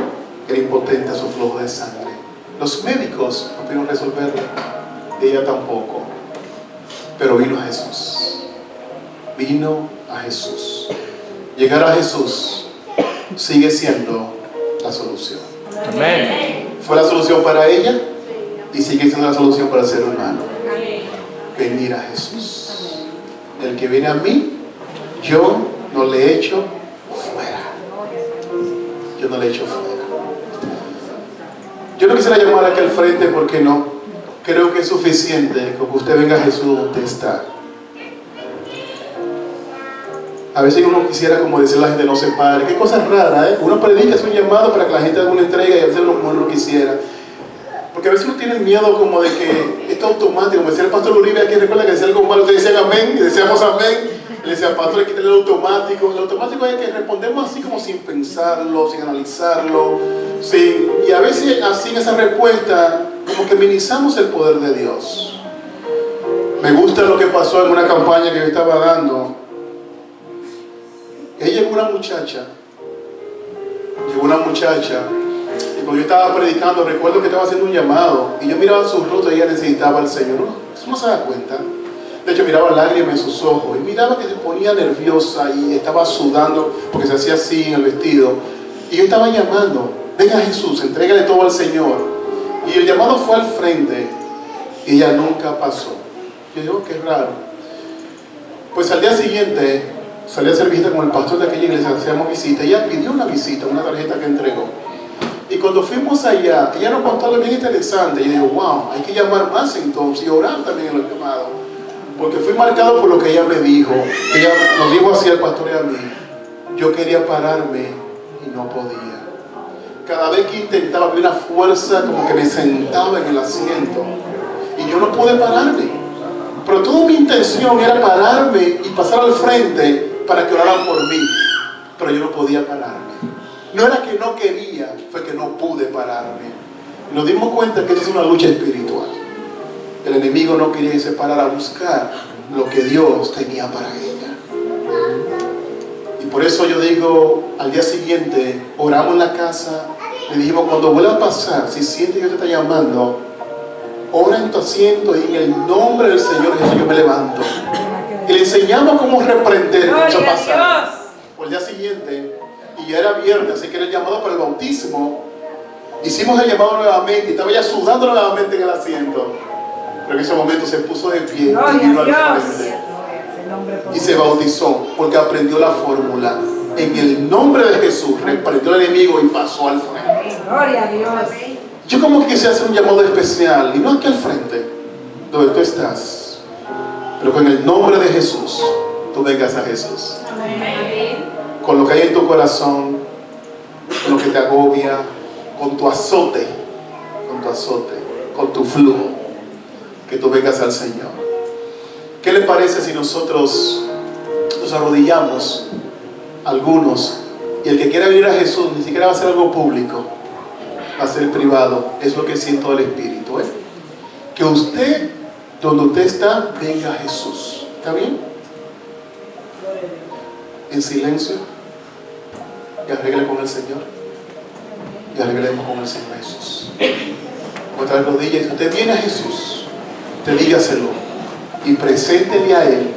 era impotente a su flujo de sangre. Los médicos no pudieron resolverlo, ella tampoco. Pero vino a Jesús. Vino a Jesús. Llegar a Jesús sigue siendo la solución. Amén. Fue la solución para ella y sigue siendo la solución para el ser humano. Venir a Jesús. El que viene a mí, yo no le echo fuera. Yo no le echo fuera. Yo no quisiera llamar aquí al frente, ¿por qué no? creo que es suficiente con que usted venga a Jesús donde usted está. A veces uno quisiera, como decir la gente, no se pare. Qué cosa rara, ¿eh? Uno predica, es un llamado para que la gente haga una entrega y a veces uno no quisiera. Porque a veces uno tiene el miedo como de que esto es automático. Como decía el pastor Uribe aquí, recuerda que decía algo malo, ustedes decían amén y decíamos amén. Le decía, pastor, hay que tener el automático. El automático es que respondemos así como sin pensarlo, sin analizarlo. Y a veces así en esa respuesta, como que minimizamos el poder de Dios. Me gusta lo que pasó en una campaña que yo estaba dando. Ella llegó una muchacha, y cuando yo estaba predicando, recuerdo que estaba haciendo un llamado, y yo miraba su rostro y ella necesitaba al Señor. Eso no se da cuenta. De hecho, miraba lágrimas en sus ojos, y miraba que se ponía nerviosa, y estaba sudando, porque se hacía así en el vestido. Y yo estaba llamando, venga Jesús, entrégale todo al Señor. Y el llamado fue al frente, y ella nunca pasó. Yo digo, qué raro. Pues al día siguiente, salí a hacer visita con el pastor de aquella iglesia, hacíamos visita. Ella pidió una visita, una tarjeta que entregó. Y cuando fuimos allá, ella nos contó algo bien interesante. Y yo digo, wow, hay que llamar más entonces y orar también en los llamados. Porque fui marcado por lo que ella me dijo. Ella nos dijo así al pastor y a mí. Yo quería pararme y no podía. Cada vez que intentaba, había una fuerza como que me sentaba en el asiento. Y yo no pude pararme. Pero toda mi intención era pararme y pasar al frente para que oraran por mí. Pero yo no podía pararme. No era que no quería, fue que no pude pararme. Y nos dimos cuenta que esta es una lucha espiritual. El enemigo no quería que se parara a buscar lo que Dios tenía para ella. Y por eso yo digo, al día siguiente, oramos en la casa. Le dijimos, cuando vuelva a pasar, si siente que Dios te está llamando, ora en tu asiento y en el nombre del Señor Jesús yo me levanto. Y le enseñamos cómo reprender eso pasar. Por el día siguiente, y ya era viernes, así que era el llamado para el bautismo. Hicimos el llamado nuevamente y estaba ya sudando nuevamente en el asiento. Pero en ese momento se puso de pie y vino al frente y se bautizó porque aprendió la fórmula. En el nombre de Jesús reprendió al enemigo y pasó al frente. Gloria a Dios. Yo como que quise hacer un llamado especial, y no aquí al frente, donde tú estás, pero con el nombre de Jesús, tú vengas a Jesús. Amén. Con lo que hay en tu corazón, con lo que te agobia, con tu azote, con tu flujo, que tú vengas al Señor. ¿Qué le parece si nosotros nos arrodillamos, algunos, y el que quiera venir a Jesús ni siquiera va a hacer algo público? Va a ser privado, es lo que siento del Espíritu, ¿eh? Que usted, donde usted está, venga a Jesús. ¿Está bien? En silencio, y arregle con el Señor, y arreglemos con el Señor Jesús. Nuestras rodillas, si usted viene a Jesús, usted dígaselo y preséntele a Él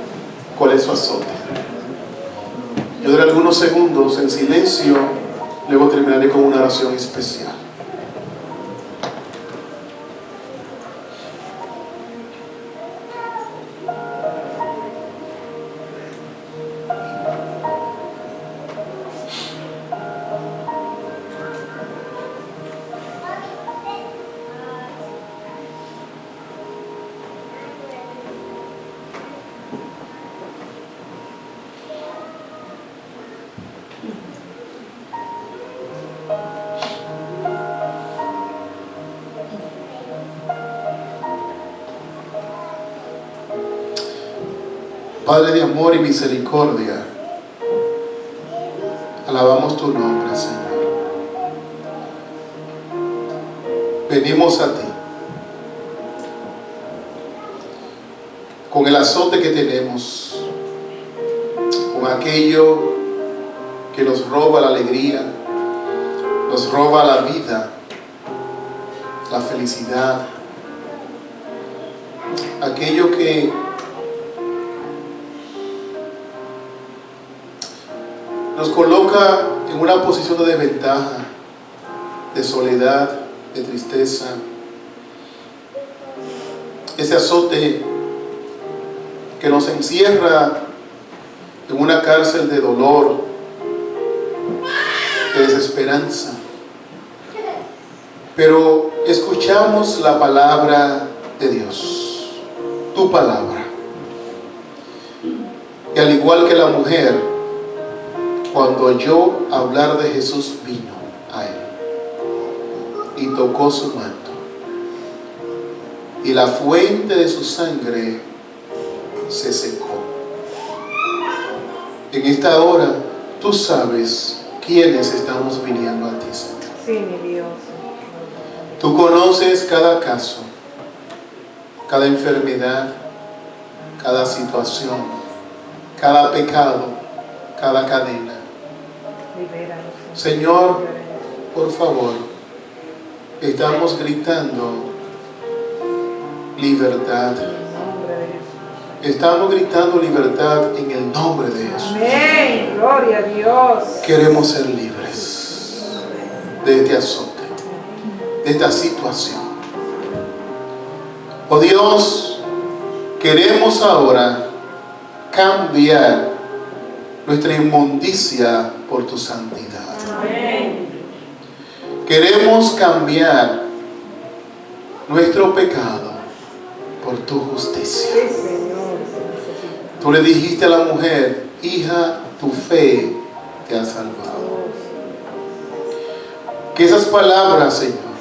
cuál es su azote. Yo daré algunos segundos en silencio, luego terminaré con una oración especial. Padre de amor y misericordia, alabamos tu nombre, Señor. Venimos a ti con el azote que tenemos, con aquello que nos roba la alegría, nos roba la vida, la felicidad, aquello que nos coloca en una posición de desventaja, de soledad, de tristeza. Ese azote que nos encierra en una cárcel de dolor, de desesperanza. Pero escuchamos la palabra de Dios, tu palabra. Y al igual que la mujer, cuando oyó hablar de Jesús, vino a él y tocó su manto. Y la fuente de su sangre se secó. En esta hora, tú sabes quiénes estamos viniendo a ti, Señor. Sí, mi Dios. Tú conoces cada caso, cada enfermedad, cada situación, cada pecado, cada cadena. Libéranos, Señor, por favor, estamos gritando libertad. en el nombre de Jesús. Estamos gritando libertad en el nombre de Jesús. Amén. Gloria a Dios. Queremos ser libres de este azote, de esta situación. Oh Dios, queremos ahora cambiar nuestra inmundicia por tu santidad. Amén. Queremos cambiar nuestro pecado por tu justicia. Sí, Señor. Tú le dijiste a la mujer, hija, tu fe te ha salvado. Que esas palabras, Señor,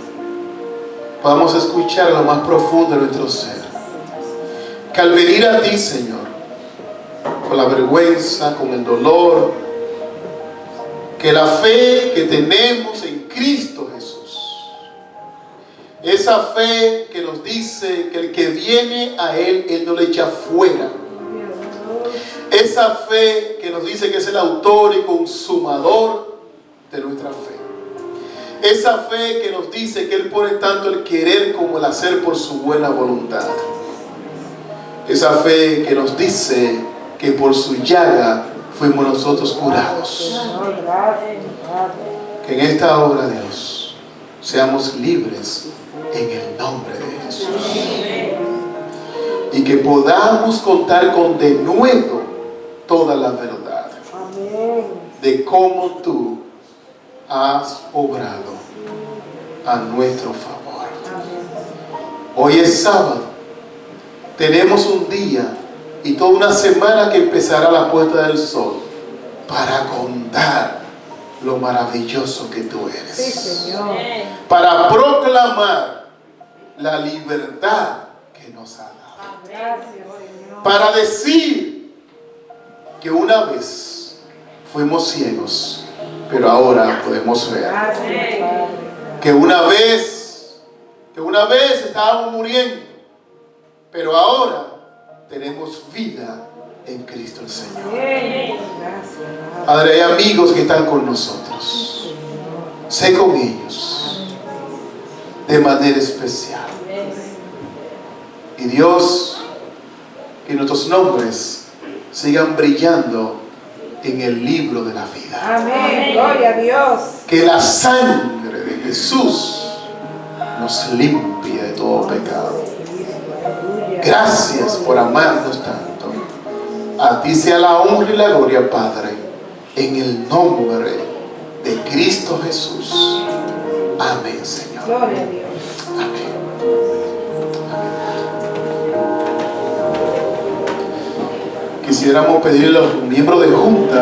podamos escuchar en lo más profundo de nuestro ser. Que al venir a ti, Señor, con la vergüenza, con el dolor, que la fe que tenemos en Cristo Jesús, esa fe que nos dice que el que viene a Él no le echa fuera. Esa fe que nos dice que es el autor y consumador de nuestra fe. Esa fe que nos dice que Él pone tanto el querer como el hacer por su buena voluntad. Esa fe que nos dice que por su llaga fuimos nosotros curados. Que en esta hora, Dios, seamos libres en el nombre de Jesús. Y que podamos contar con denuedo toda la verdad de cómo tú has obrado a nuestro favor. Hoy es sábado. Tenemos un día y toda una semana que empezará a la puesta del sol para contar lo maravilloso que tú eres. Sí, Señor. Para proclamar la libertad que nos ha dado. Gracias, Señor. Para decir que una vez fuimos ciegos, pero ahora podemos ver. Gracias, Padre. Que una vez estábamos muriendo, pero ahora tenemos vida en Cristo el Señor. Amén. Gracias, Padre. Padre, hay amigos que están con nosotros. Sé con ellos de manera especial. Y Dios, que nuestros nombres sigan brillando en el libro de la vida. Amén. Gloria a Dios. Que la sangre de Jesús nos limpie de todo pecado. Gracias por amarnos tanto. A ti sea la honra y la gloria, Padre, en el nombre de Cristo Jesús. Amén, Señor. Gloria a Dios. Amén. Quisiéramos pedirle a los miembros de junta